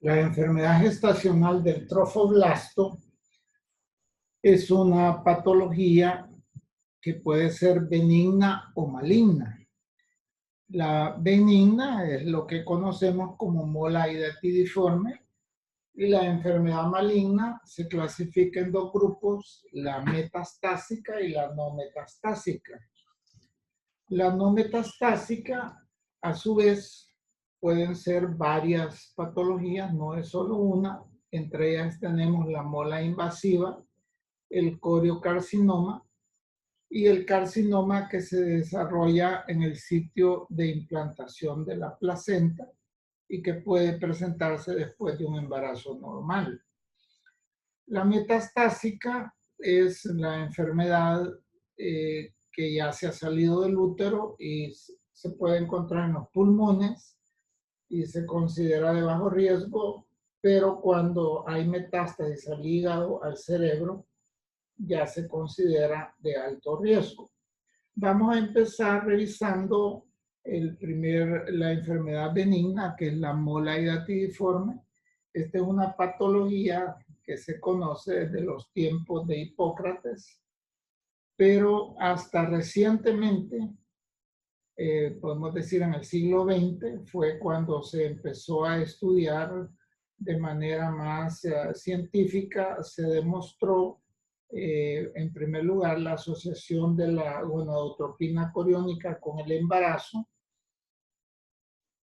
La enfermedad gestacional del trofoblasto es una patología que puede ser benigna o maligna. La benigna es lo que conocemos como mola hidatidiforme y la enfermedad maligna se clasifica en dos grupos, la metastásica y la no metastásica. La no metastásica, a su vez, pueden ser varias patologías, no es solo una. Entre ellas tenemos la mola invasiva, el coriocarcinoma y el carcinoma que se desarrolla en el sitio de implantación de la placenta y que puede presentarse después de un embarazo normal. La metastásica es la enfermedad que ya se ha salido del útero y se puede encontrar en los pulmones y se considera de bajo riesgo, pero cuando hay metástasis al hígado, al cerebro, ya se considera de alto riesgo. Vamos a empezar revisando la enfermedad benigna, que es la mola hidatidiforme. Esta es una patología que se conoce desde los tiempos de Hipócrates, pero hasta recientemente, podemos decir en el siglo XX, fue cuando se empezó a estudiar de manera más científica. Se demostró, en primer lugar, la asociación de la gonadotropina coriónica con el embarazo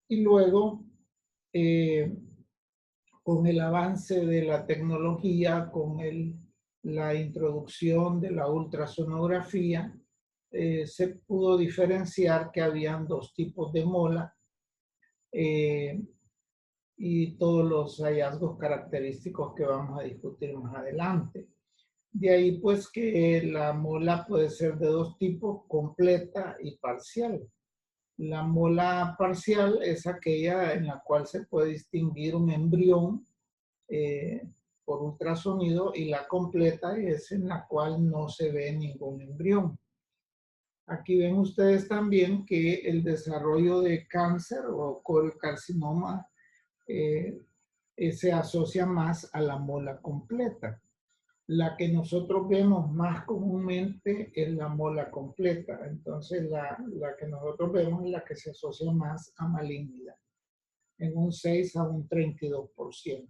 y luego, eh, con el avance de la tecnología, con la introducción de la ultrasonografía, se pudo diferenciar que habían dos tipos de mola eh, y todos los hallazgos característicos que vamos a discutir más adelante. De ahí pues que la mola puede ser de dos tipos, completa y parcial. La mola parcial es aquella en la cual se puede distinguir un embrión eh, por ultrasonido, y la completa es en la cual no se ve ningún embrión. Aquí ven ustedes también que el desarrollo de cáncer o colcarcinoma se asocia más a la mola completa. La que nosotros vemos más comúnmente es la mola completa. Entonces la que nosotros vemos es la que se asocia más a malignidad, en un 6 a un 32%.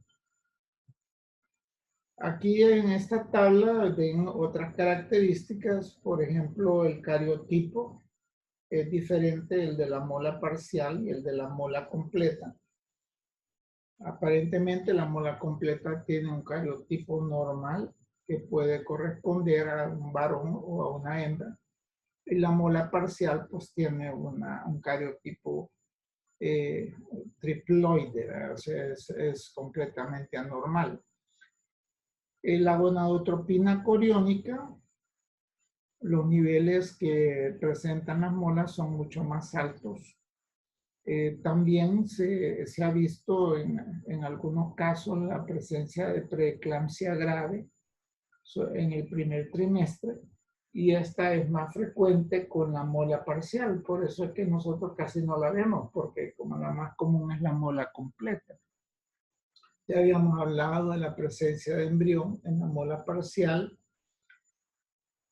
Aquí en esta tabla ven otras características, por ejemplo, el cariotipo es diferente el de la mola parcial y el de la mola completa. Aparentemente la mola completa tiene un cariotipo normal que puede corresponder a un varón o a una hembra, y la mola parcial pues tiene un cariotipo triploide, o sea, es completamente anormal. La gonadotropina coriónica, los niveles que presentan las molas son mucho más altos. También se ha visto en algunos casos la presencia de preeclampsia grave en el primer trimestre, y esta es más frecuente con la mola parcial. Por eso es que nosotros casi no la vemos, porque como la más común es la mola completa. Ya habíamos hablado de la presencia de embrión en la mola parcial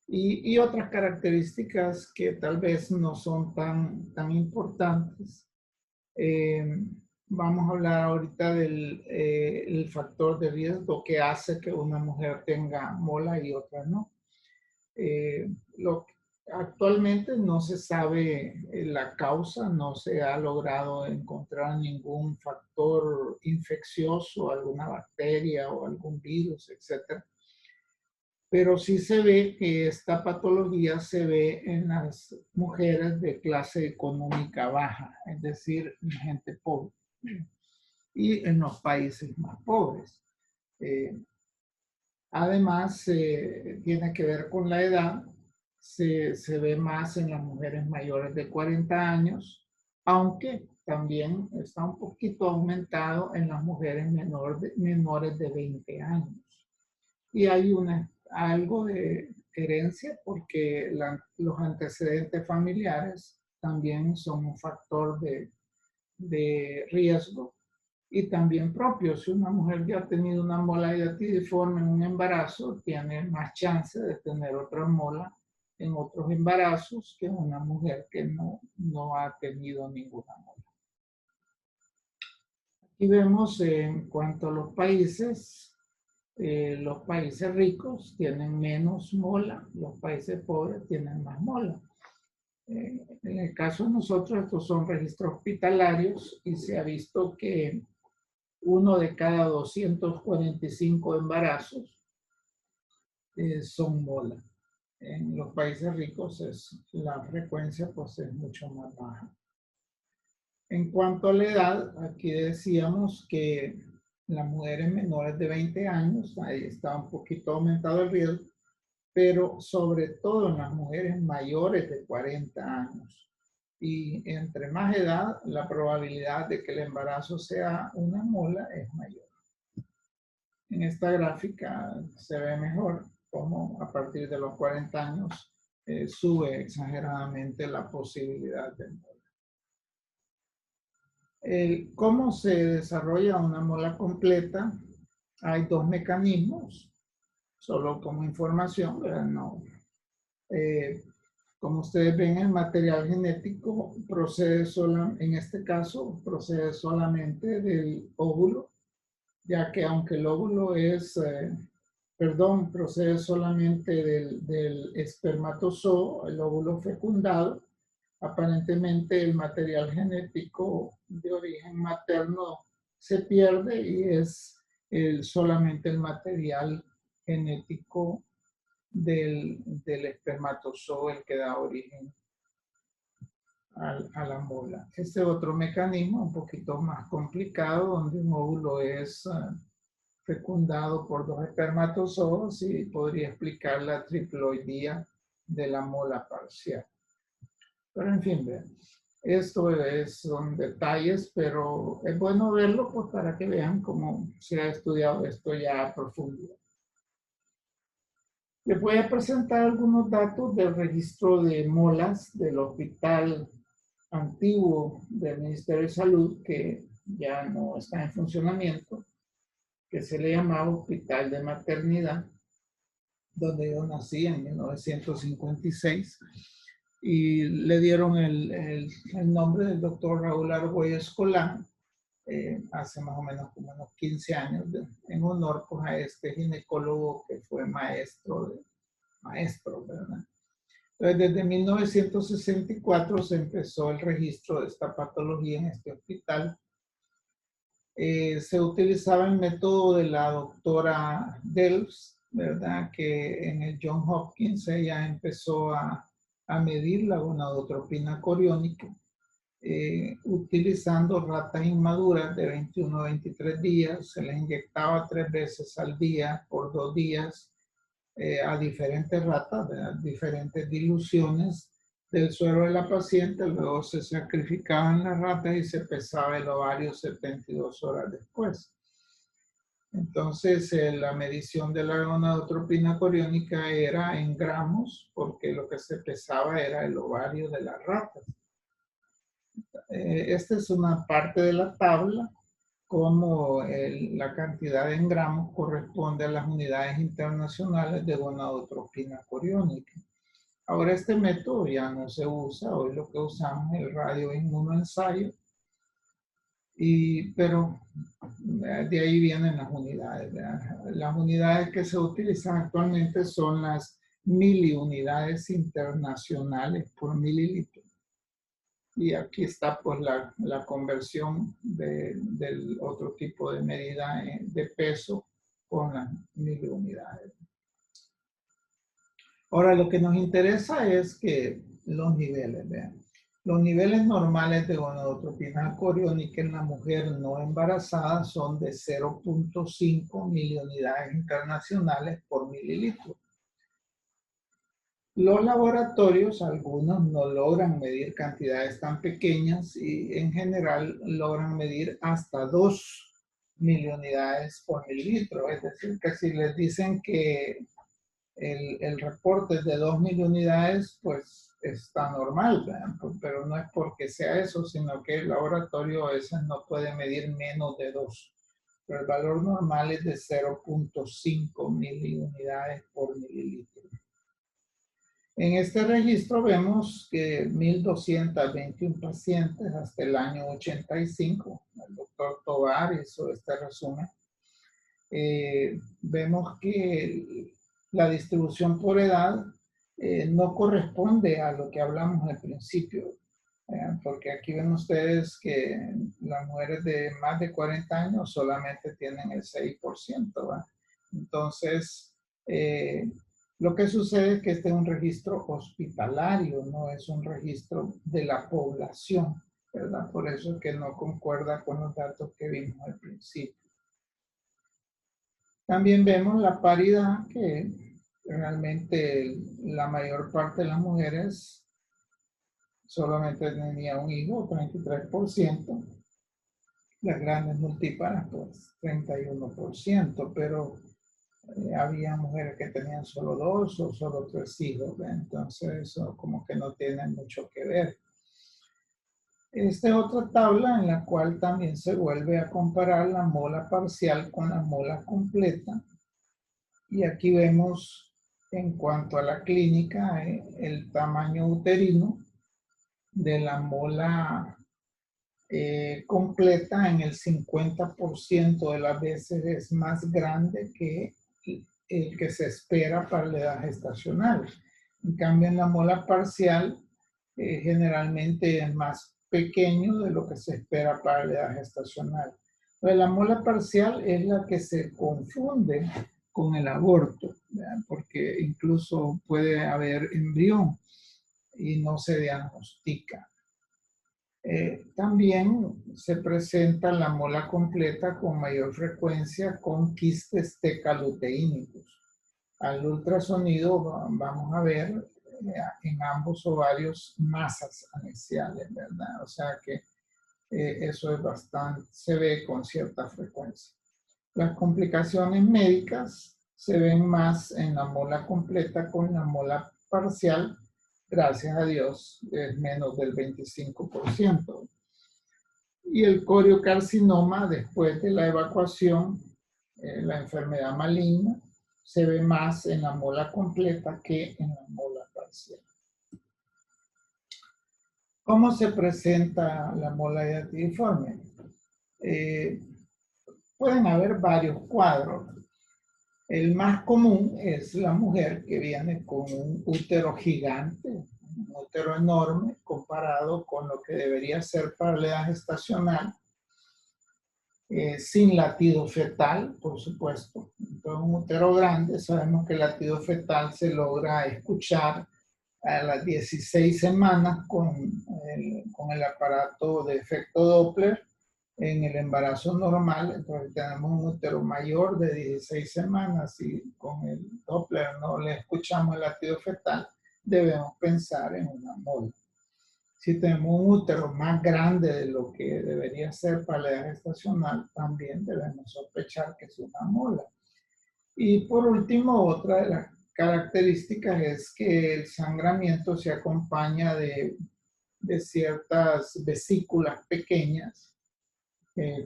y otras características que tal vez no son tan importantes. Vamos a hablar ahorita del el factor de riesgo que hace que una mujer tenga mola y otra no. Eh, lo, Actualmente no se sabe la causa, no se ha logrado encontrar ningún factor infeccioso, alguna bacteria o algún virus, etc. Pero sí se ve que esta patología se ve en las mujeres de clase económica baja, es decir, gente pobre, y en los países más pobres. Además, tiene que ver con la edad. Se ve más en las mujeres mayores de 40 años, aunque también está un poquito aumentado en las mujeres menores de 20 años. Y hay algo de herencia, porque los antecedentes familiares también son un factor de riesgo y también propio. Si una mujer ya ha tenido una mola diatiforme en un embarazo, tiene más chance de tener otra mola en otros embarazos que una mujer que no ha tenido ninguna mola. Aquí vemos en cuanto a los países ricos tienen menos mola, los países pobres tienen más mola. En el caso de nosotros, estos son registros hospitalarios y se ha visto que 1 de cada 245 embarazos son mola. En los países ricos la frecuencia pues, es mucho más baja. En cuanto a la edad, aquí decíamos que las mujeres menores de 20 años, ahí está un poquito aumentado el riesgo, pero sobre todo en las mujeres mayores de 40 años. Y entre más edad, la probabilidad de que el embarazo sea una mola es mayor. En esta gráfica se ve mejor cómo a partir de los 40 años sube exageradamente la posibilidad de mola. ¿Cómo se desarrolla una mola completa? Hay dos mecanismos, solo como información, pero no. Como ustedes ven, el material genético procede en este caso, procede solamente del óvulo, ya que aunque el óvulo procede solamente del espermatozoo, el óvulo fecundado, aparentemente el material genético de origen materno se pierde y es solamente el material genético del espermatozoo el que da origen a la mola. Este otro mecanismo, un poquito más complicado, donde un óvulo es fecundado por dos espermatozoos y podría explicar la triploidía de la mola parcial. Pero en fin, vean, esto son detalles, pero es bueno verlo pues, para que vean cómo se ha estudiado esto ya a profundidad. Les voy a presentar algunos datos del registro de molas del hospital antiguo del Ministerio de Salud, que ya no está en funcionamiento, que se le llamaba Hospital de Maternidad, donde yo nací en 1956, y le dieron el nombre del doctor Raúl Argüelles Escolán, hace más o menos como unos 15 años, en honor pues, a este ginecólogo que fue maestro, ¿verdad? Entonces, desde 1964 se empezó el registro de esta patología en este hospital. Se utilizaba el método de la doctora Delves, ¿verdad? Que en el Johns Hopkins ella empezó a medir la gonadotropina coriónica utilizando ratas inmaduras de 21 a 23 días. Se les inyectaba 3 veces al día por 2 días a diferentes ratas, diferentes diluciones del suero de la paciente. Luego se sacrificaban las ratas y se pesaba el ovario 72 horas después. Entonces, la medición de la gonadotropina coriónica era en gramos, porque lo que se pesaba era el ovario de las ratas. Esta es una parte de la tabla, como la cantidad en gramos corresponde a las unidades internacionales de gonadotropina coriónica. Ahora este método ya no se usa, hoy lo que usamos es el radioinmunoensayo, pero de ahí vienen las unidades. Las unidades que se utilizan actualmente son las miliunidades internacionales por mililitro. Y aquí está pues la conversión del otro tipo de medida de peso con las miliunidades. Ahora lo que nos interesa es que los niveles, vean. Los niveles normales de gonadotropina coriónica en la mujer no embarazada son de 0.5 miliunidades internacionales por mililitro. Los laboratorios, algunos no logran medir cantidades tan pequeñas y en general logran medir hasta 2 miliunidades por mililitro. Es decir, que si les dicen que el reporte de 2.000 unidades, pues está normal, ¿verdad? Pero no es porque sea eso, sino que el laboratorio a veces no puede medir menos de 2. Pero el valor normal es de 0.5 miliunidades por mililitro. En este registro vemos que 1.221 pacientes hasta el año 85, el doctor Tovar hizo este resumen. Vemos que la distribución por edad no corresponde a lo que hablamos al principio, porque aquí ven ustedes que las mujeres de más de 40 años solamente tienen el 6%, ¿verdad? Entonces, lo que sucede es que este es un registro hospitalario, no es un registro de la población, ¿verdad? Por eso es que no concuerda con los datos que vimos al principio. También vemos la paridad, que realmente la mayor parte de las mujeres solamente tenía un hijo, 33%. Las grandes multíparas, pues 31%, pero había mujeres que tenían solo 2 o solo 3 hijos, ¿ve? Entonces eso como que no tiene mucho que ver. Esta es otra tabla en la cual también se vuelve a comparar la mola parcial con la mola completa. Y aquí vemos en cuanto a la clínica el tamaño uterino de la mola completa en el 50% de las veces es más grande que el que se espera para la edad gestacional. En cambio, en la mola parcial generalmente es más pequeño de lo que se espera para la edad gestacional. Entonces, la mola parcial es la que se confunde con el aborto, ¿verdad? Porque incluso puede haber embrión y no se diagnostica. También se presenta la mola completa con mayor frecuencia con quistes tecaluteínicos. Al ultrasonido vamos a ver en ambos ovarios masas anexiales, ¿verdad? O sea que eso es bastante, se ve con cierta frecuencia. Las complicaciones médicas se ven más en la mola completa con la mola parcial. Gracias a Dios, es menos del 25%. Y el coriocarcinoma, después de la evacuación, la enfermedad maligna, se ve más en la mola completa que en la mola parcial. ¿Cómo se presenta la mola hidatidforme? Pueden haber varios cuadros. El más común es la mujer que viene con un útero gigante, un útero enorme comparado con lo que debería ser para la edad gestacional, sin latido fetal, por supuesto. Entonces, un útero grande, sabemos que el latido fetal se logra escuchar a las 16 semanas con el aparato de efecto Doppler en el embarazo normal. Entonces tenemos un útero mayor de 16 semanas y con el Doppler no le escuchamos el latido fetal, debemos pensar en una mola. Si tenemos un útero más grande de lo que debería ser para la edad gestacional, también debemos sospechar que es una mola. Y por último, otra de las características es que el sangramiento se acompaña de ciertas vesículas pequeñas,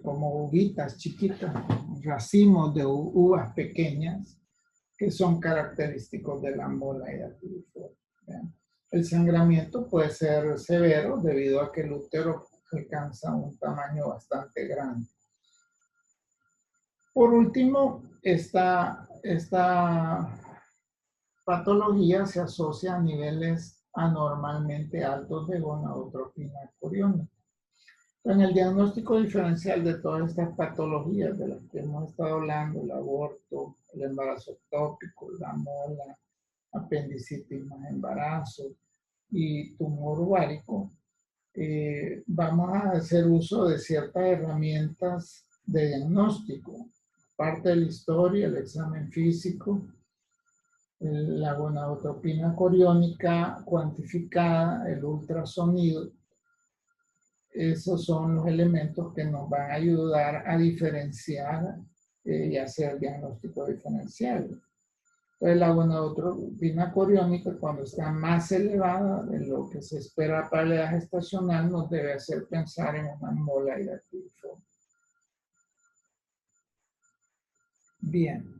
como uvitas chiquitas, racimos de uvas pequeñas, que son característicos de la mola hidatidforme. El sangramiento puede ser severo debido a que el útero alcanza un tamaño bastante grande. Por último, esta patología se asocia a niveles anormalmente altos de gonadotropina coriónica. En el diagnóstico diferencial de todas estas patologías de las que hemos estado hablando, el aborto, el embarazo ectópico, la mola, apendicitis más embarazo y tumor ovárico, vamos a hacer uso de ciertas herramientas de diagnóstico. Parte de la historia, el examen físico, la gonadotropina coriónica cuantificada, el ultrasonido. Esos son los elementos que nos van a ayudar a diferenciar y hacer diagnóstico diferencial. Entonces, la gonadotropina coriónica, cuando está más elevada de lo que se espera para la edad gestacional, nos debe hacer pensar en una mola hidatidiforme. Bien.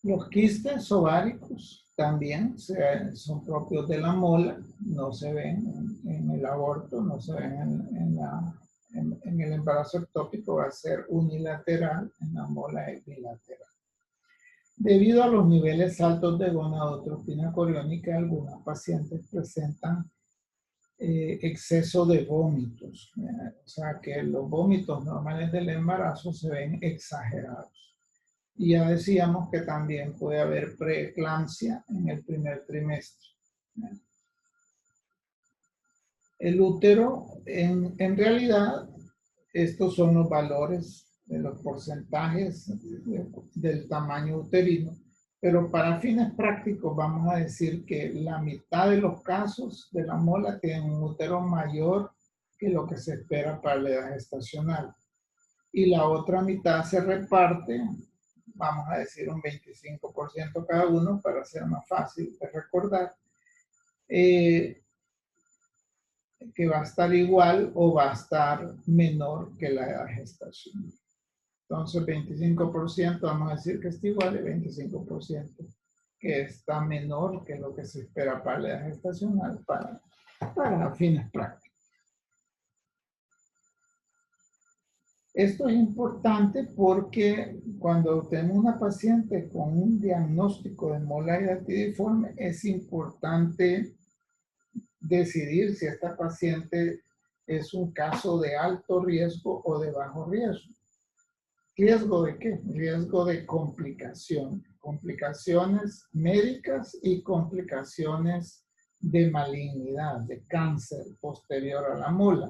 Los quistes ováricos también son propios de la mola, no se ven en el aborto, no se ven en el embarazo ectópico, va a ser unilateral, en la mola es bilateral. Debido a los niveles altos de gonadotropina coriónica, algunas pacientes presentan exceso de vómitos, o sea que los vómitos normales del embarazo se ven exagerados. Y ya decíamos que también puede haber preeclampsia en el primer trimestre. El útero, en realidad, estos son los valores de los porcentajes del tamaño uterino, pero para fines prácticos vamos a decir que la mitad de los casos de la mola tienen un útero mayor que lo que se espera para la edad gestacional. Y la otra mitad se reparte, vamos a decir un 25% cada uno para ser más fácil de recordar, que va a estar igual o va a estar menor que la edad gestacional. Entonces 25% vamos a decir que está igual y 25% que está menor que lo que se espera para la edad gestacional para fines prácticos. Esto es importante porque cuando tenemos una paciente con un diagnóstico de mola hidatidiforme, es importante decidir si esta paciente es un caso de alto riesgo o de bajo riesgo. ¿Riesgo de qué? Riesgo de complicación. Complicaciones médicas y complicaciones de malignidad, de cáncer posterior a la mola.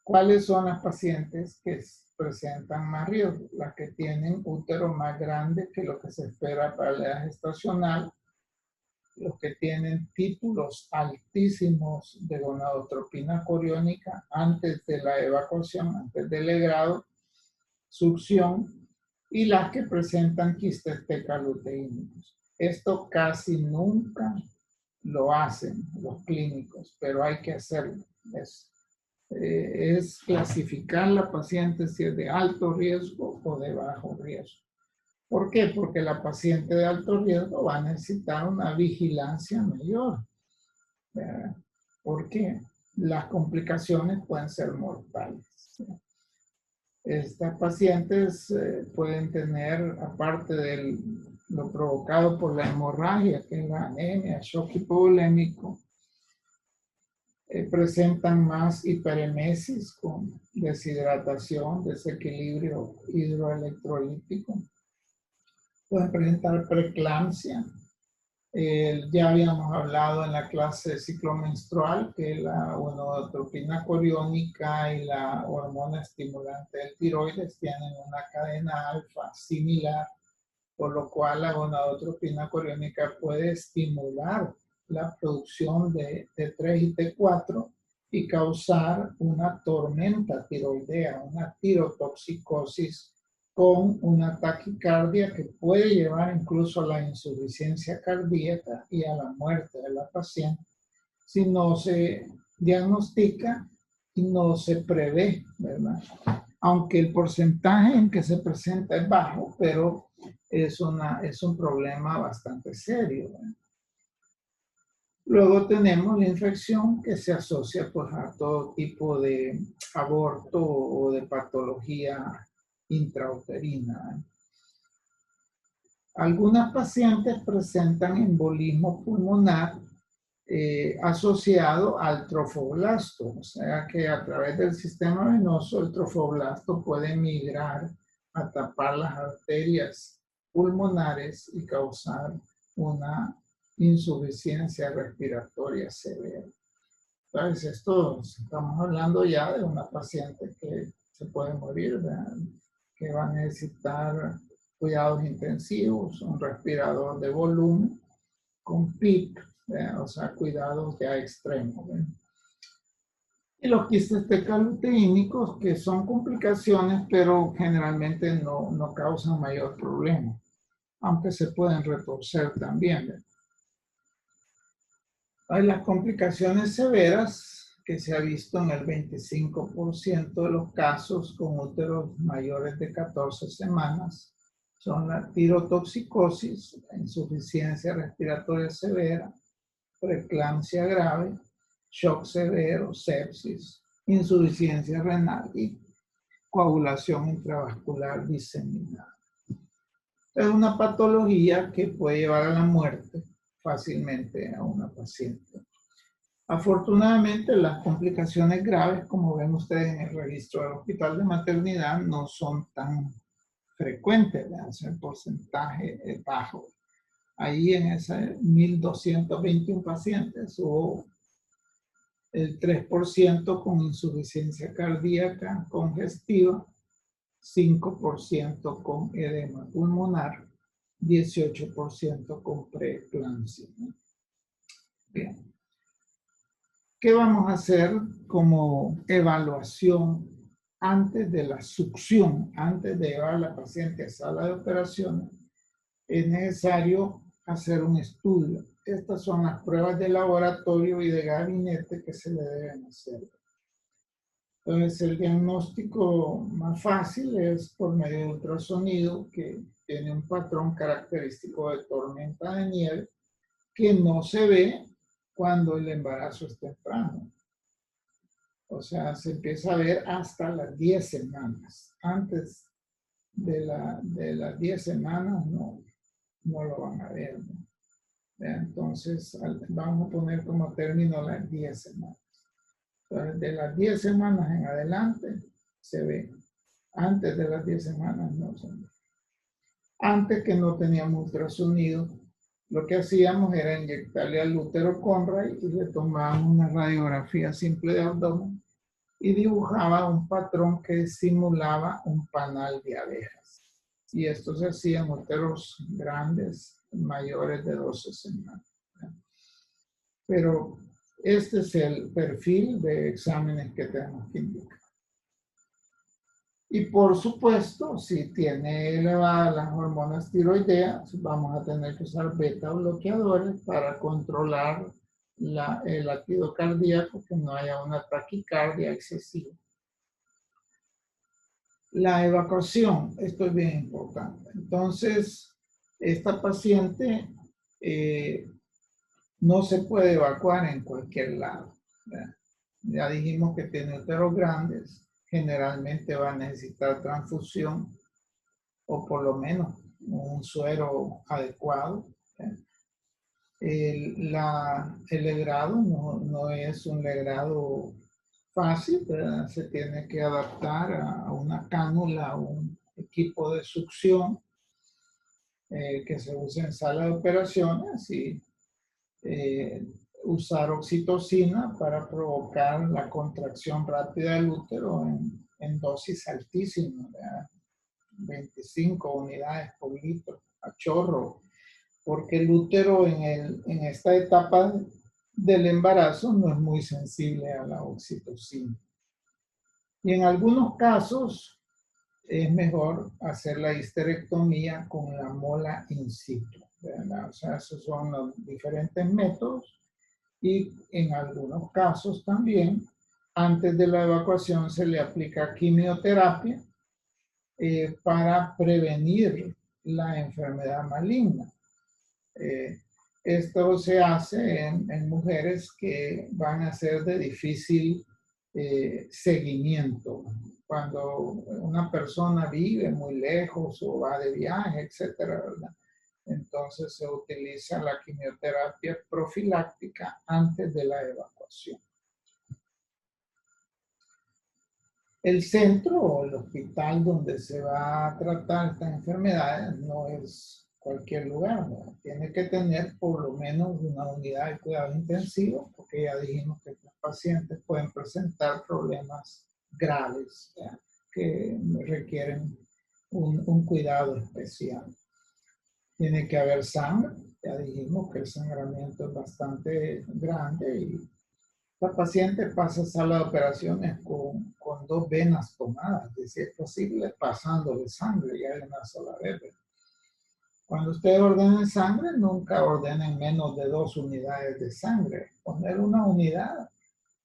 ¿Cuáles son las pacientes que presentan más riesgo? Las que tienen útero más grande que lo que se espera para la edad gestacional, los que tienen títulos altísimos de gonadotropina coriónica antes de la evacuación, antes del legrado, succión, y las que presentan quistes tecaluteínicos. Esto casi nunca lo hacen los clínicos, pero hay que hacerlo. Es clasificar la paciente si es de alto riesgo o de bajo riesgo. ¿Por qué? Porque la paciente de alto riesgo va a necesitar una vigilancia mayor. Porque las complicaciones pueden ser mortales. Estas pacientes pueden tener, aparte de lo provocado por la hemorragia, que es la anemia, shock hipovolémico, presentan más hiperemesis con deshidratación, desequilibrio hidroelectrolítico. Pueden presentar preeclampsia. Ya habíamos hablado en la clase de ciclo menstrual que la gonadotropina coriónica y la hormona estimulante del tiroides tienen una cadena alfa similar, por lo cual la gonadotropina coriónica puede estimular la producción de T3 y T4 y causar una tormenta tiroidea, una tirotoxicosis con una taquicardia que puede llevar incluso a la insuficiencia cardíaca y a la muerte de la paciente si no se diagnostica y no se prevé, ¿verdad? Aunque el porcentaje en que se presenta es bajo, pero es un problema bastante serio, ¿verdad? Luego tenemos la infección que se asocia pues, a todo tipo de aborto o de patología intrauterina. Algunas pacientes presentan embolismo pulmonar asociado al trofoblasto, o sea que a través del sistema venoso el trofoblasto puede migrar a tapar las arterias pulmonares y causar una insuficiencia respiratoria severa. Entonces, estamos hablando ya de una paciente que se puede morir, ¿verdad? Que va a necesitar cuidados intensivos, un respirador de volumen con PIP, ¿verdad? O sea, cuidados ya extremos, ¿verdad? Y los quistes tecaluteínicos, que son complicaciones, pero generalmente no causan mayor problema. aunque se pueden retorcer también. Hay las complicaciones severas que se ha visto en el 25% de los casos con úteros mayores de 14 semanas. Son la tirotoxicosis, la insuficiencia respiratoria severa, preeclampsia grave, shock severo, sepsis, insuficiencia renal y coagulación intravascular diseminada. Es una patología que puede llevar a la muerte fácilmente a una paciente. Afortunadamente, las complicaciones graves, como ven ustedes en el registro del hospital de maternidad, no son tan frecuentes, es un porcentaje bajo. Ahí en esas 1.221 pacientes hubo el 3% con insuficiencia cardíaca congestiva, 5% con edema pulmonar, 18% con preeclampsia. Bien. ¿Qué vamos a hacer como evaluación antes de la succión, antes de llevar a la paciente a sala de operaciones? Es necesario hacer un estudio. Estas son las pruebas de laboratorio y de gabinete que se le deben hacer. Entonces, el diagnóstico más fácil es por medio de ultrasonido, que tiene un patrón característico de tormenta de nieve, que no se ve cuando el embarazo es temprano. O sea, se empieza a ver hasta las 10 semanas. Antes de las 10 semanas no lo van a ver, ¿no? Entonces, vamos a poner como término las 10 semanas. Entonces, de las 10 semanas en adelante se ve. Antes de las 10 semanas no se ve. Antes, que no teníamos ultrasonido, lo que hacíamos era inyectarle al útero Conray y le tomábamos una radiografía simple de abdomen y dibujaba un patrón que simulaba un panal de abejas. Y esto se hacía en úteros grandes, mayores de 12 semanas. Pero este es el perfil de exámenes que tenemos que indicar. Y por supuesto, si tiene elevadas las hormonas tiroideas, vamos a tener que usar beta bloqueadores para controlar el latido cardíaco, que no haya una taquicardia excesiva. La evacuación, esto es bien importante. Entonces, esta paciente no se puede evacuar en cualquier lado. Ya dijimos que tiene úteros grandes, generalmente va a necesitar transfusión o por lo menos un suero adecuado. El legrado no es un legrado fácil, ¿verdad? Se tiene que adaptar a una cánula, a un equipo de succión que se usa en sala de operaciones y usar oxitocina para provocar la contracción rápida del útero en dosis altísimas, ¿verdad? 25 unidades por litro a chorro, porque el útero en esta etapa del embarazo no es muy sensible a la oxitocina. Y en algunos casos es mejor hacer la histerectomía con la mola in situ, ¿verdad? O sea, esos son los diferentes métodos. Y en algunos casos también, antes de la evacuación se le aplica quimioterapia para prevenir la enfermedad maligna. Esto se hace en mujeres que van a ser de difícil seguimiento. Cuando una persona vive muy lejos o va de viaje, etcétera, ¿verdad? Entonces se utiliza la quimioterapia profiláctica antes de la evacuación. El centro o el hospital donde se va a tratar estas enfermedades no es cualquier lugar, ¿no? Tiene que tener por lo menos una unidad de cuidado intensivo, porque ya dijimos que estos pacientes pueden presentar problemas graves, ¿ya? Que requieren un cuidado especial. Tiene que haber sangre, ya dijimos que el sangramiento es bastante grande y la paciente pasa a sala de operaciones con 2 venas tomadas, si es posible, pasándole sangre ya de una sola vez. Cuando ustedes ordenen sangre, nunca ordenen menos de 2 unidades de sangre. Poner una unidad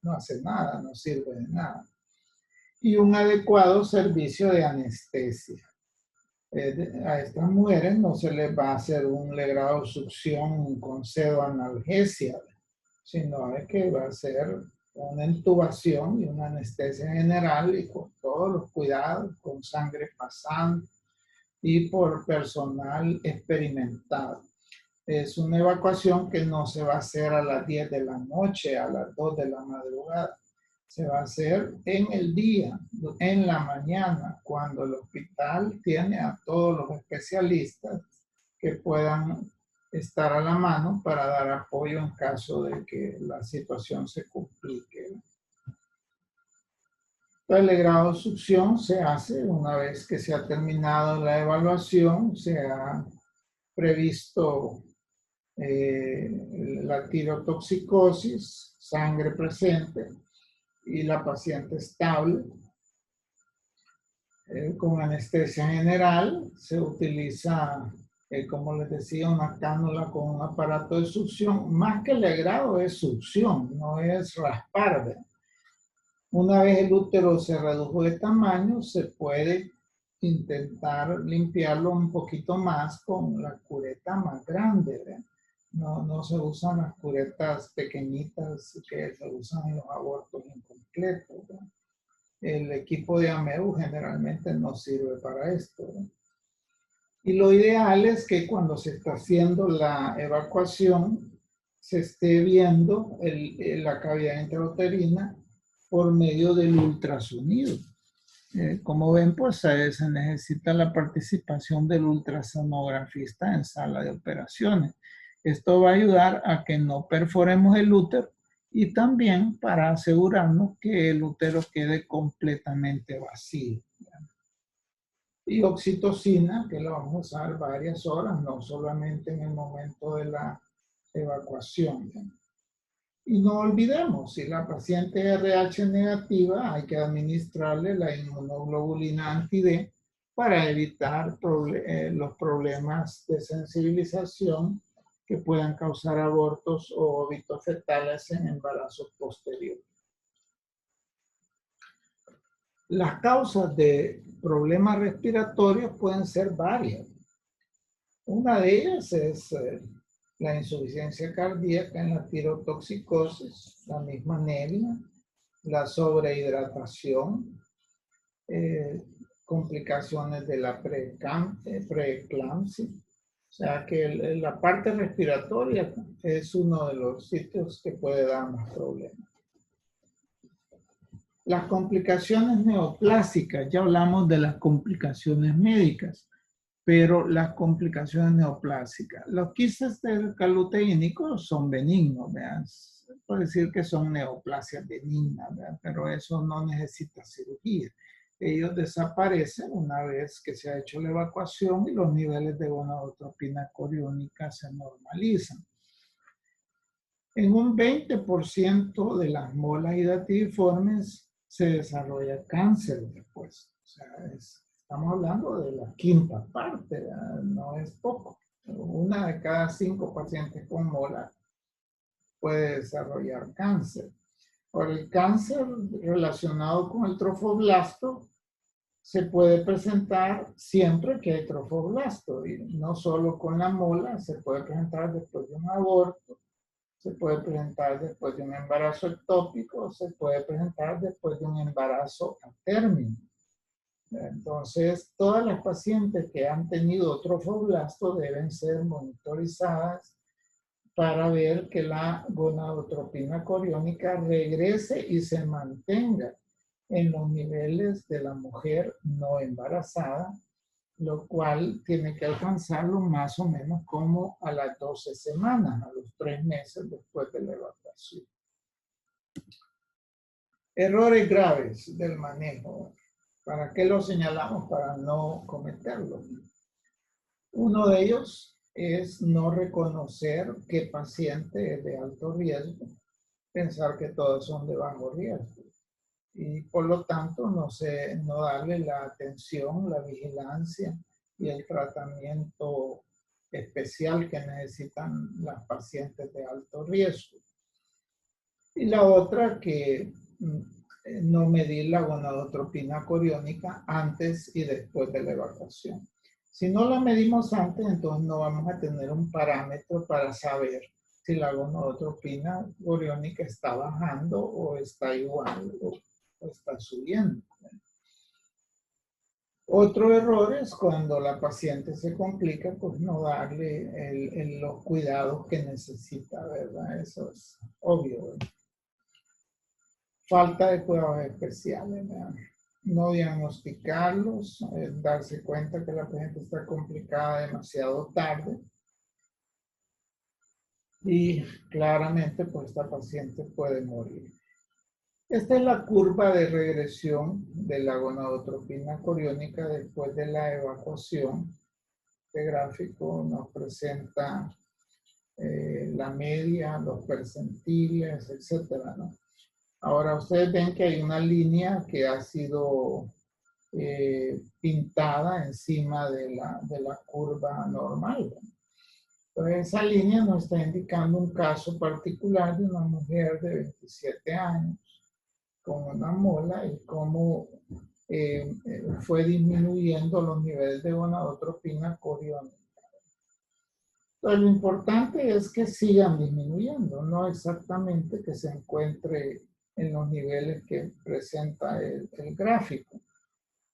no hace nada, no sirve de nada. Y un adecuado servicio de anestesia. A estas mujeres no se les va a hacer un legrado de succión con pseudoanalgesia, sino que va a ser una intubación y una anestesia general y con todos los cuidados, con sangre pasante y por personal experimentado. Es una evacuación que no se va a hacer a las 10 de la noche, a las 2 de la madrugada. Se va a hacer en el día, en la mañana, cuando el hospital tiene a todos los especialistas que puedan estar a la mano para dar apoyo en caso de que la situación se complique. El legrado de succión se hace una vez que se ha terminado la evaluación, se ha previsto la tirotoxicosis, sangre presente y la paciente estable. Con anestesia general se utiliza, como les decía, una cánula con un aparato de succión. Más que legrado es succión, no es raspar. ¿Ve? Una vez el útero se redujo de tamaño, se puede intentar limpiarlo un poquito más con la cureta más grande. ¿Ve? No se usan las curetas pequeñitas que se usan en los abortos incompletos. ¿Ve? El equipo de AMEU generalmente no sirve para esto. ¿No? Y lo ideal es que cuando se está haciendo la evacuación, se esté viendo la cavidad intrauterina por medio del ultrasonido. Como ven, pues se necesita la participación del ultrasonografista en sala de operaciones. Esto va a ayudar a que no perforemos el útero y también para asegurarnos que el útero quede completamente vacío. Y oxitocina, que la vamos a usar varias horas, no solamente en el momento de la evacuación. Y no olvidemos, si la paciente es RH negativa, hay que administrarle la inmunoglobulina anti-D para evitar los problemas de sensibilización que puedan causar abortos o óbitos fetales en embarazos posteriores. Las causas de problemas respiratorios pueden ser varias. Una de ellas es la insuficiencia cardíaca en la tirotoxicosis, la misma anemia, la sobrehidratación, complicaciones de la preeclampsia. O sea que la parte respiratoria es uno de los sitios que puede dar más problemas. Las complicaciones neoplásicas, ya hablamos de las complicaciones médicas, pero las complicaciones neoplásicas. Los quistes del caluteínico son benignos, ¿vean? Puede decir que son neoplasias benignas, ¿vean? Pero eso no necesita cirugía. Ellos desaparecen una vez que se ha hecho la evacuación y los niveles de gonadotropina coriónica se normalizan. En un 20% de las molas hidatidiformes se desarrolla cáncer después. O sea, estamos hablando de la quinta parte, ¿verdad? No es poco. Una de cada 5 pacientes con mola puede desarrollar cáncer. Ahora, el cáncer relacionado con el trofoblasto se puede presentar siempre que hay trofoblasto, y no solo con la mola, se puede presentar después de un aborto, se puede presentar después de un embarazo ectópico, se puede presentar después de un embarazo a término. Entonces, todas las pacientes que han tenido trofoblasto deben ser monitorizadas para ver que la gonadotropina coriónica regrese y se mantenga en los niveles de la mujer no embarazada, lo cual tiene que alcanzarlo más o menos como a las 12 semanas, a los 3 meses después de la evacuación. Errores graves del manejo. ¿Para qué lo señalamos? Para no cometerlo. Uno de ellos es no reconocer qué paciente es de alto riesgo, pensar que todos son de bajo riesgo. Y por lo tanto no darle la atención, la vigilancia y el tratamiento especial que necesitan las pacientes de alto riesgo. Y la otra que no medir la gonadotropina coriónica antes y después de la evacuación. Si no la medimos antes, entonces no vamos a tener un parámetro para saber si la gonadotropina coriónica está bajando o está igual o está subiendo. Otro error es cuando la paciente se complica, pues no darle los cuidados que necesita, ¿verdad? Eso es obvio, ¿verdad? Falta de cuidados especiales, ¿verdad? No diagnosticarlos, darse cuenta que la paciente está complicada demasiado tarde. Y claramente, pues esta paciente puede morir. Esta es la curva de regresión de la gonadotropina coriónica después de la evacuación. Este gráfico nos presenta la media, los percentiles, etcétera, ¿no? Ahora ustedes ven que hay una línea que ha sido pintada encima de la curva normal, ¿no? Entonces esa línea nos está indicando un caso particular de una mujer de 27 años con una mola y cómo fue disminuyendo los niveles de gonadotropina coriónica. Entonces, lo importante es que sigan disminuyendo, no exactamente que se encuentre en los niveles que presenta el gráfico.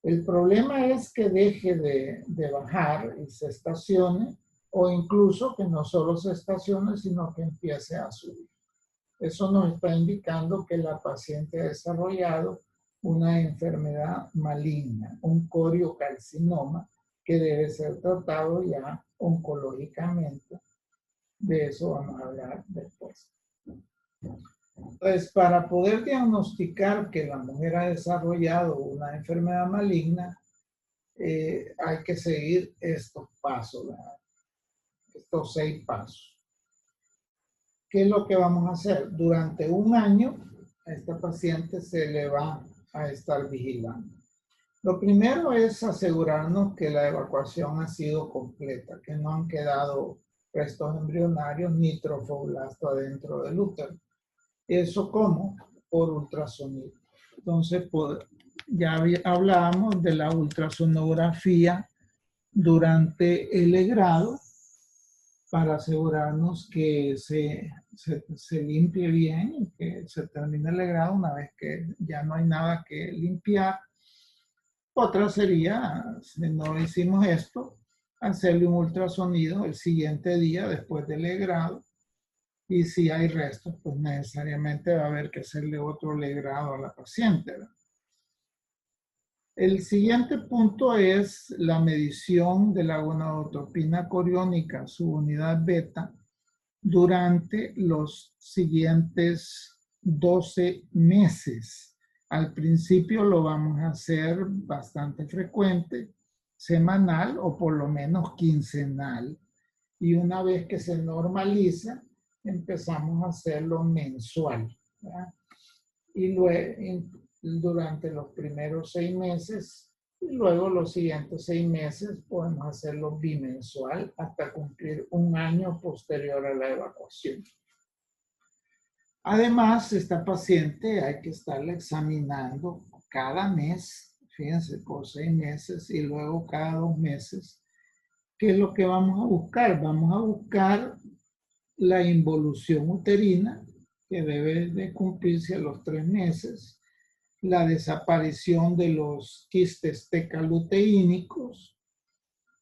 El problema es que deje de bajar y se estacione, o incluso que no solo se estacione, sino que empiece a subir. Eso nos está indicando que la paciente ha desarrollado una enfermedad maligna, un coriocarcinoma, que debe ser tratado ya oncológicamente. De eso vamos a hablar después. Entonces, para poder diagnosticar que la mujer ha desarrollado una enfermedad maligna, hay que seguir estos pasos, ¿verdad? Estos 6 pasos. ¿Qué es lo que vamos a hacer? Durante un año, a esta paciente se le va a estar vigilando. Lo primero es asegurarnos que la evacuación ha sido completa, que no han quedado restos embrionarios ni trofoblasto adentro del útero. ¿Eso cómo? Por ultrasonido. Entonces, ya hablábamos de la ultrasonografía durante el legrado para asegurarnos que se limpie bien y que se termine el legrado una vez que ya no hay nada que limpiar. Otra sería, si no hicimos esto, hacerle un ultrasonido el siguiente día después del legrado. Y si hay restos, pues necesariamente va a haber que hacerle otro legrado a la paciente, ¿verdad? El siguiente punto es la medición de la gonadotropina coriónica, su unidad beta, durante los siguientes 12 meses. Al principio lo vamos a hacer bastante frecuente, semanal o por lo menos quincenal. Y una vez que se normaliza, empezamos a hacerlo mensual, ¿verdad? Y luego, durante los primeros 6 meses, y luego los siguientes 6 meses podemos hacerlo bimensual hasta cumplir un año posterior a la evacuación. Además, esta paciente hay que estarla examinando cada mes, fíjense, por 6 meses y luego cada 2 meses. ¿Qué es lo que vamos a buscar? Vamos a buscar la involución uterina, que debe de cumplirse a los 3 meses, la desaparición de los quistes tecaluteínicos.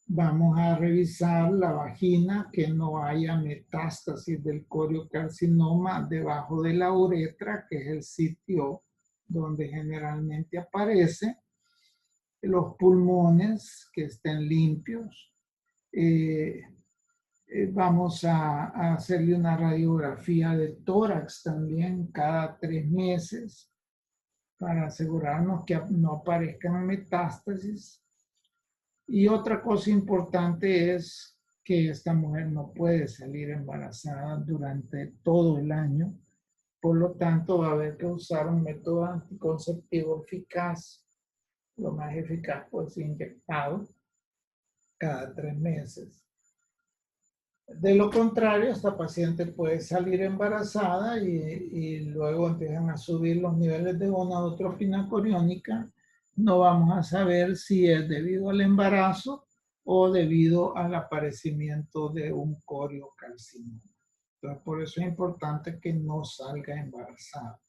Vamos a revisar la vagina, que no haya metástasis del coriocarcinoma debajo de la uretra, que es el sitio donde generalmente aparece. Los pulmones que estén limpios. Vamos a hacerle una radiografía de tórax también cada 3 meses para asegurarnos que no aparezcan metástasis. Y otra cosa importante es que esta mujer no puede salir embarazada durante todo el año. Por lo tanto, va a haber que usar un método anticonceptivo eficaz. Lo más eficaz, pues, inyectado cada 3 meses. De lo contrario, esta paciente puede salir embarazada y luego empiezan a subir los niveles de gonadotropina coriónica. No vamos a saber si es debido al embarazo o debido al aparecimiento de un coriocarcinoma. Entonces, por eso es importante que no salga embarazada.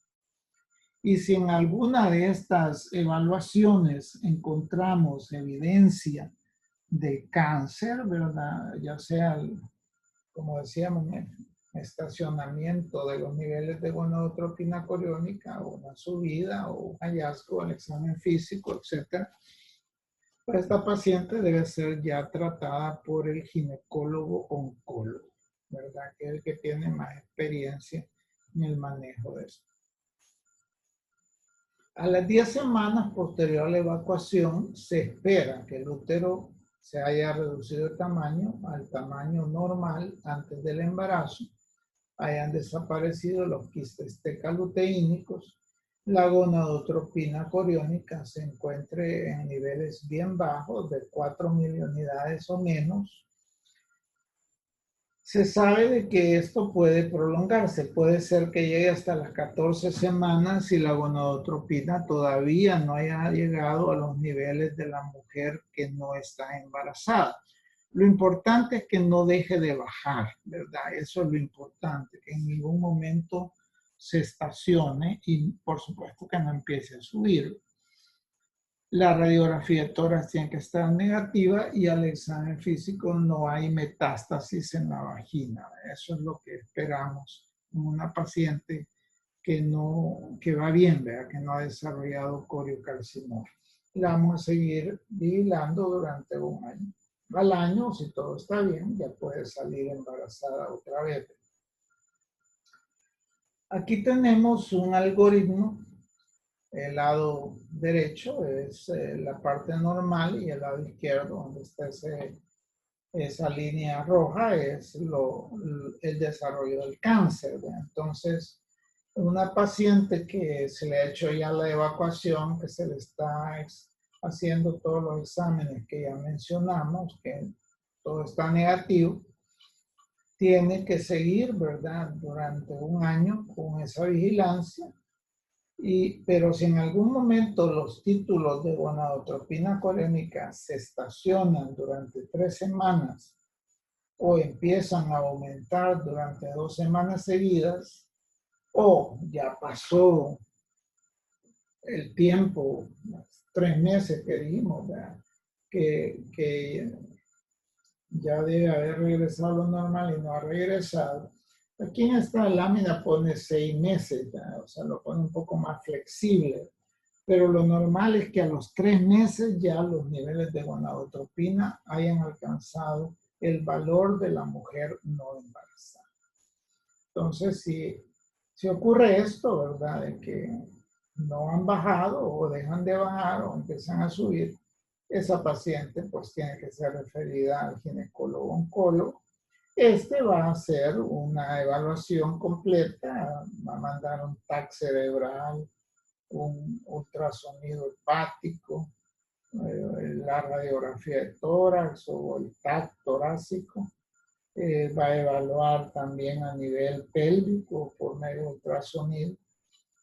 Y si en alguna de estas evaluaciones encontramos evidencia de cáncer, ¿verdad? Ya sea, como decíamos, estacionamiento de los niveles de gonadotropina coriónica o una subida o un hallazgo, el examen físico, etc. Pues esta paciente debe ser ya tratada por el ginecólogo oncólogo, ¿verdad? Que es el que tiene más experiencia en el manejo de esto. A las 10 semanas posterior a la evacuación, se espera que el útero se haya reducido de tamaño al tamaño normal antes del embarazo, hayan desaparecido los quistes tecaluteínicos, la gonadotropina coriónica se encuentre en niveles bien bajos de 4.000 unidades o menos. Se sabe de que esto puede prolongarse, puede ser que llegue hasta las 14 semanas y la gonadotropina todavía no haya llegado a los niveles de la mujer que no está embarazada. Lo importante es que no deje de bajar, ¿verdad? Eso es lo importante, que en ningún momento se estacione y por supuesto que no empiece a subir. La radiografía de tórax tiene que estar negativa y al examen físico no hay metástasis en la vagina. Eso es lo que esperamos en una paciente que va bien, ¿verdad? Que no ha desarrollado coriocarcinoma. La vamos a seguir vigilando durante un año. Al año, si todo está bien, ya puede salir embarazada otra vez. Aquí tenemos un algoritmo. El lado derecho es la parte normal y el lado izquierdo, donde está esa línea roja, es el desarrollo del cáncer. ¿Verdad? Entonces, una paciente que se le ha hecho ya la evacuación, que se le está haciendo todos los exámenes que ya mencionamos, que todo está negativo, tiene que seguir, ¿verdad?, durante un año con esa vigilancia. Pero si en algún momento los títulos de gonadotropina coriónica se estacionan durante 3 semanas o empiezan a aumentar durante 2 semanas seguidas, o ya pasó el tiempo, 3 meses que dijimos, ¿verdad?, que ya debe haber regresado a lo normal y no ha regresado. Aquí en esta lámina pone 6 meses, ¿verdad? O sea, lo pone un poco más flexible. Pero lo normal es que a los 3 meses ya los niveles de gonadotropina hayan alcanzado el valor de la mujer no embarazada. Entonces, si ocurre esto, ¿verdad?, de que no han bajado o dejan de bajar o empiezan a subir, esa paciente pues tiene que ser referida al ginecólogo oncólogo. Este va a hacer una evaluación completa, va a mandar un TAC cerebral, un ultrasonido hepático, la radiografía de tórax o el TAC torácico. Va a evaluar también a nivel pélvico por medio de ultrasonido.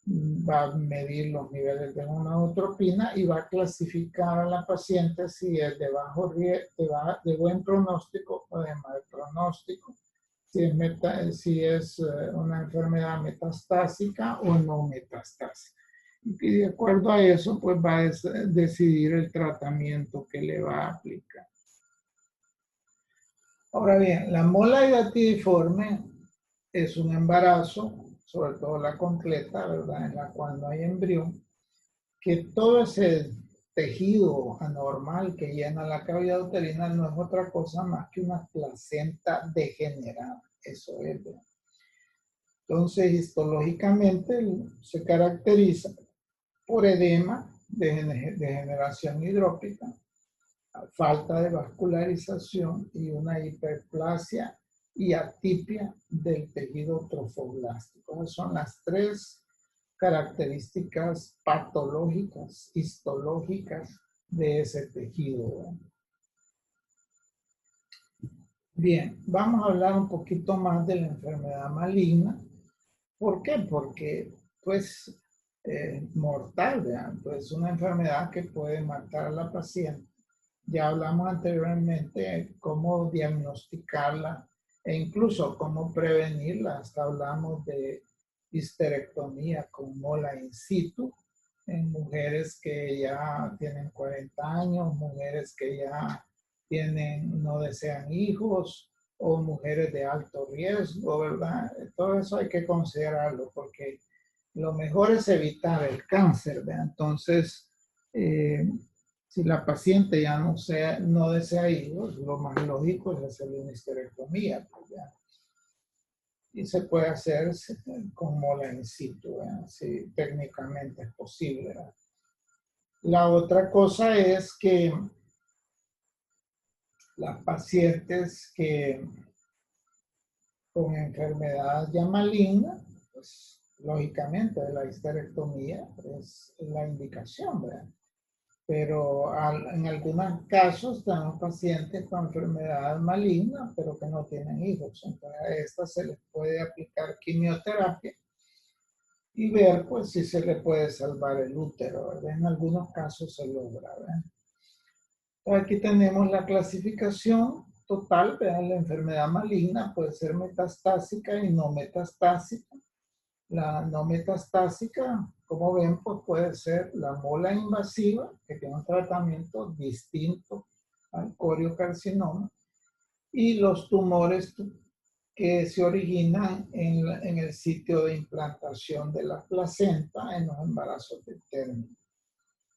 Va a medir los niveles de gonadotropina y va a clasificar a la paciente si es de buen pronóstico o de mal pronóstico, si es una enfermedad metastásica o no metastásica. Y de acuerdo a eso, pues va a decidir el tratamiento que le va a aplicar. Ahora bien, la mola hidatidiforme es un embarazo, sobre todo la completa, ¿verdad?, en la cual no hay embrión, que todo ese tejido anormal que llena la cavidad uterina no es otra cosa más que una placenta degenerada. Eso es, ¿verdad? Entonces, histológicamente se caracteriza por edema, degeneración hidrópica, falta de vascularización y una hiperplasia y atipia del tejido trofoblástico. Esas son las 3 características patológicas, histológicas de ese tejido. Bien, vamos a hablar un poquito más de la enfermedad maligna. ¿Por qué? Porque pues mortal, ¿verdad? Pues una enfermedad que puede matar a la paciente. Ya hablamos anteriormente de cómo diagnosticarla e incluso cómo prevenirla. Hasta hablamos de histerectomía con mola in situ en mujeres que ya tienen 40 años, mujeres que ya tienen, no desean hijos o mujeres de alto riesgo, ¿verdad? Todo eso hay que considerarlo porque lo mejor es evitar el cáncer, ¿verdad? Entonces, si la paciente ya no desea hijos, lo más lógico es hacer una histerectomía, pues, ¿ya? Y se puede hacer con mola in situ, ¿verdad? Si técnicamente es posible, ¿verdad? La otra cosa es que las pacientes que con enfermedad ya maligna, pues lógicamente la histerectomía es la indicación, ¿verdad? Pero en algunos casos tenemos pacientes con enfermedad maligna, pero que no tienen hijos. Entonces a estas se les puede aplicar quimioterapia y ver pues si se le puede salvar el útero, ¿verdad? En algunos casos se logra, ¿verdad? Aquí tenemos la clasificación total, vean, la enfermedad maligna puede ser metastásica y no metastásica. La no metastásica, como ven, pues puede ser la mola invasiva, que tiene un tratamiento distinto al coriocarcinoma, y los tumores que se originan en el sitio de implantación de la placenta en los embarazos de término.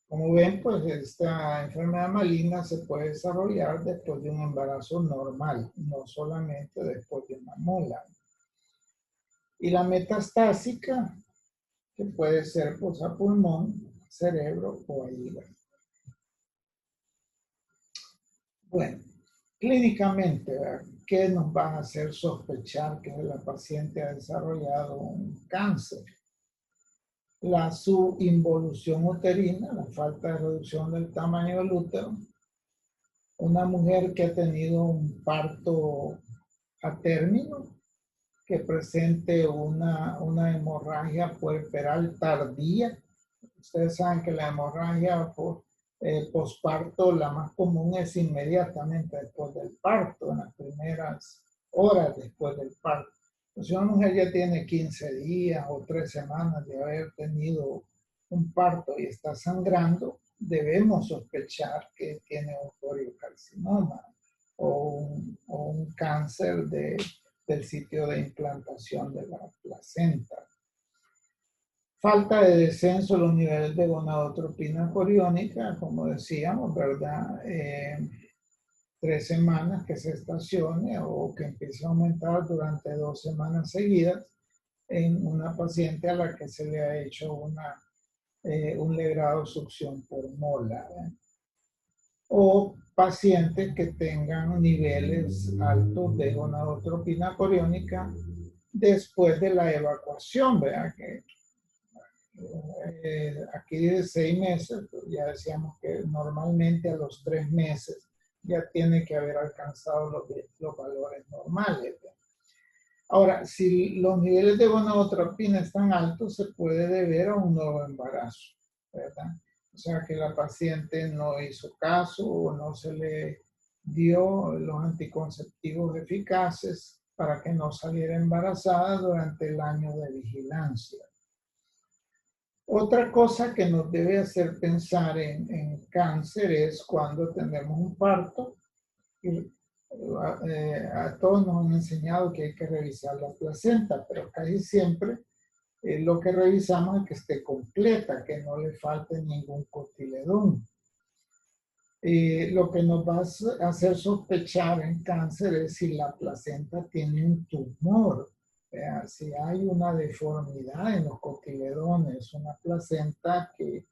Como ven, pues esta enfermedad maligna se puede desarrollar después de un embarazo normal, no solamente después de una mola. Y la metastásica, que puede ser pues, a pulmón, cerebro o a hígado. Bueno, clínicamente, ¿verdad? ¿Qué nos va a hacer sospechar que la paciente ha desarrollado un cáncer? La subinvolución uterina, la falta de reducción del tamaño del útero, una mujer que ha tenido un parto a término, que presente una hemorragia puerperal tardía. Ustedes saben que la hemorragia posparto, la más común es inmediatamente después del parto, en las primeras horas después del parto. Si una mujer ya tiene 15 días o 3 semanas de haber tenido un parto y está sangrando, debemos sospechar que tiene un coriocarcinoma o un cáncer del sitio de implantación de la placenta. Falta de descenso de los niveles de gonadotropina coriónica, como decíamos, ¿verdad? 3 semanas que se estacione o que empiece a aumentar durante 2 semanas seguidas en una paciente a la que se le ha hecho un legrado succión por mola. O pacientes que tengan niveles altos de gonadotropina coriónica después de la evacuación, ¿verdad? Que aquí de 6 meses, pues ya decíamos que normalmente a los 3 meses ya tiene que haber alcanzado los valores normales. ¿Verdad? Ahora, si los niveles de gonadotropina están altos, se puede deber a un nuevo embarazo, ¿verdad? O sea, que la paciente no hizo caso o no se le dio los anticonceptivos eficaces para que no saliera embarazada durante el año de vigilancia. Otra cosa que nos debe hacer pensar en cáncer es cuando tenemos un parto. Y, a todos nos han enseñado que hay que revisar la placenta, pero casi siempre lo que revisamos es que esté completa, que no le falte ningún cotiledón. Lo que nos va a hacer sospechar en cáncer es si la placenta tiene un tumor. Si hay una deformidad en los cotiledones, una placenta que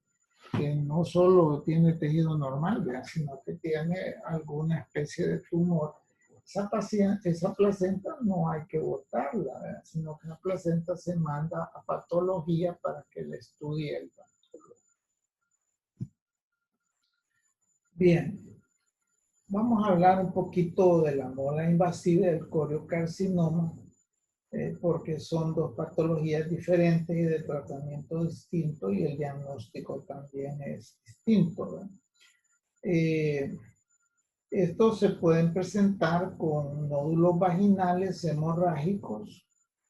no solo tiene tejido normal, ¿verdad? Sino que tiene alguna especie de tumor. Esa placenta no hay que botarla, ¿verdad? Sino que la placenta se manda a patología para que le estudie el patólogo. Bien, Vamos a hablar un poquito de la mola invasiva y del coriocarcinoma, porque son dos patologías diferentes y de tratamiento distinto y el diagnóstico también es distinto, ¿verdad? Estos se pueden presentar con nódulos vaginales hemorrágicos.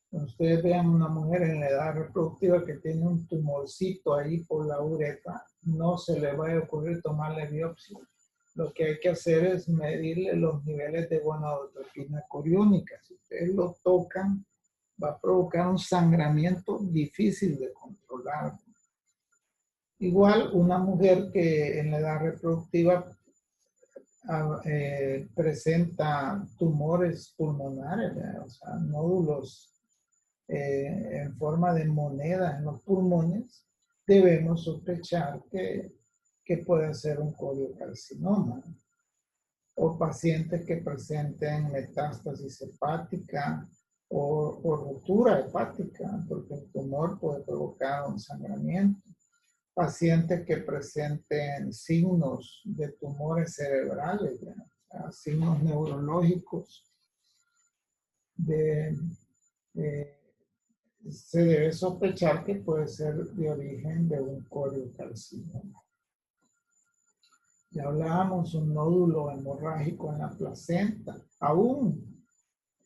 Cuando ustedes vean una mujer en la edad reproductiva que tiene un tumorcito ahí por la uretra, no se le va a ocurrir tomarle biopsia. Lo que hay que hacer es medirle los niveles de gonadotropina coriónica. Si ustedes lo tocan, va a provocar un sangramiento difícil de controlar. Igual una mujer que en la edad reproductiva presenta tumores pulmonares, o sea, nódulos en forma de monedas en los pulmones, debemos sospechar que puede ser un coriocarcinoma. O pacientes que presenten metástasis hepática o rotura hepática, porque el tumor puede provocar un sangramiento. Pacientes que presenten signos de tumores cerebrales, ¿ya? O sea, signos neurológicos, se debe sospechar que puede ser de origen de un coriocarcinoma. Ya hablábamos un nódulo hemorrágico en la placenta, aún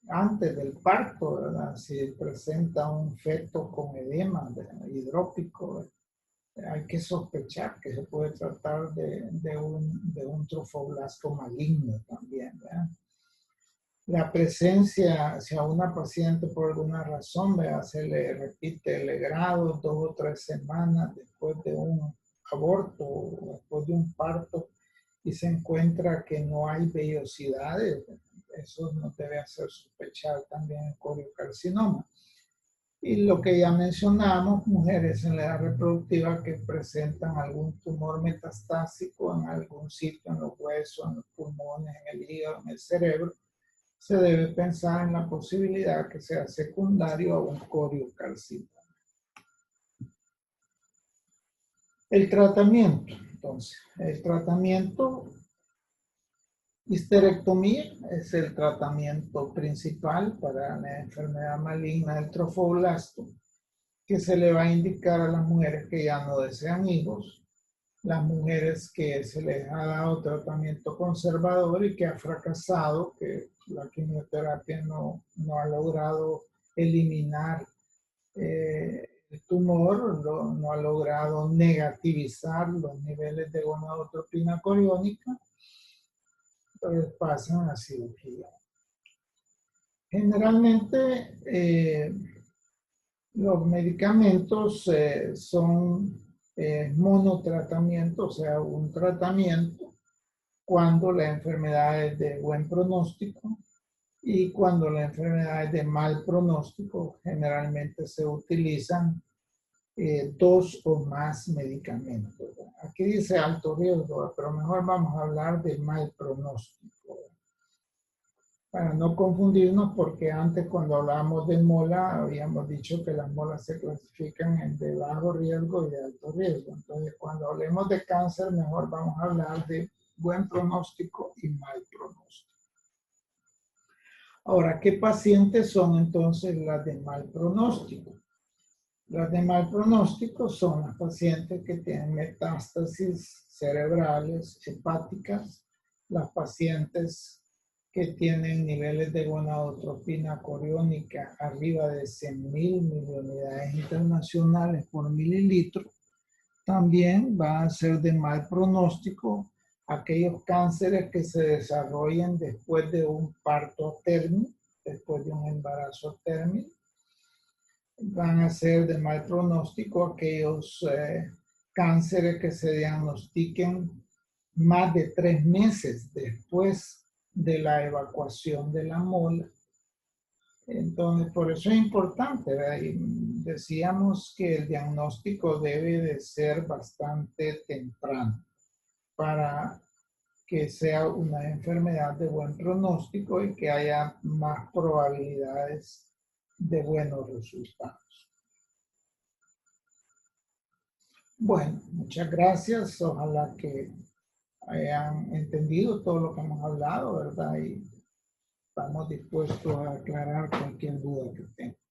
antes del parto, ¿verdad? Si presenta un feto con edema hidrópico, hay que sospechar que se puede tratar de un trofoblasto maligno también, ¿verdad? La presencia, si a una paciente por alguna razón, ¿verdad? Se le repite el grado 2 o 3 semanas después de un aborto o después de un parto y se encuentra que no hay vellosidades, eso nos debe hacer sospechar también el coriocarcinoma. Y lo que ya mencionamos, mujeres en la edad reproductiva que presentan algún tumor metastásico en algún sitio, en los huesos, en los pulmones, en el hígado, en el cerebro, se debe pensar en la posibilidad que sea secundario a un coriocarcinoma. El tratamiento, entonces, el tratamiento, histerectomía es el tratamiento principal para la enfermedad maligna del trofoblasto, que se le va a indicar a las mujeres que ya no desean hijos, las mujeres que se les ha dado tratamiento conservador y que ha fracasado, que la quimioterapia no ha logrado eliminar el tumor, no ha logrado negativizar los niveles de gonadotropina coriónica, entonces pasan a cirugía. Generalmente los medicamentos son monotratamiento, o sea, un tratamiento cuando la enfermedad es de buen pronóstico y cuando la enfermedad es de mal pronóstico, generalmente se utilizan 2 o más medicamentos. Aquí dice alto riesgo, pero mejor vamos a hablar de mal pronóstico. Para no confundirnos, porque antes cuando hablábamos de mola, habíamos dicho que las molas se clasifican en de bajo riesgo y de alto riesgo. Entonces, cuando hablemos de cáncer, mejor vamos a hablar de buen pronóstico y mal pronóstico. Ahora, ¿qué pacientes son entonces las de mal pronóstico? Las de mal pronóstico son las pacientes que tienen metástasis cerebrales, hepáticas, las pacientes que tienen niveles de gonadotropina coriónica arriba de 100.000 miliunidades internacionales por mililitro. También va a ser de mal pronóstico aquellos cánceres que se desarrollan después de un parto término, después de un embarazo término. Van a ser de mal pronóstico aquellos cánceres que se diagnostiquen más de 3 meses después de la evacuación de la mola. Entonces, por eso es importante, ¿verdad? Y decíamos que el diagnóstico debe de ser bastante temprano para que sea una enfermedad de buen pronóstico y que haya más probabilidades de buenos resultados. Bueno, muchas gracias. Ojalá que hayan entendido todo lo que hemos hablado, ¿verdad? Y estamos dispuestos a aclarar cualquier duda que tengan.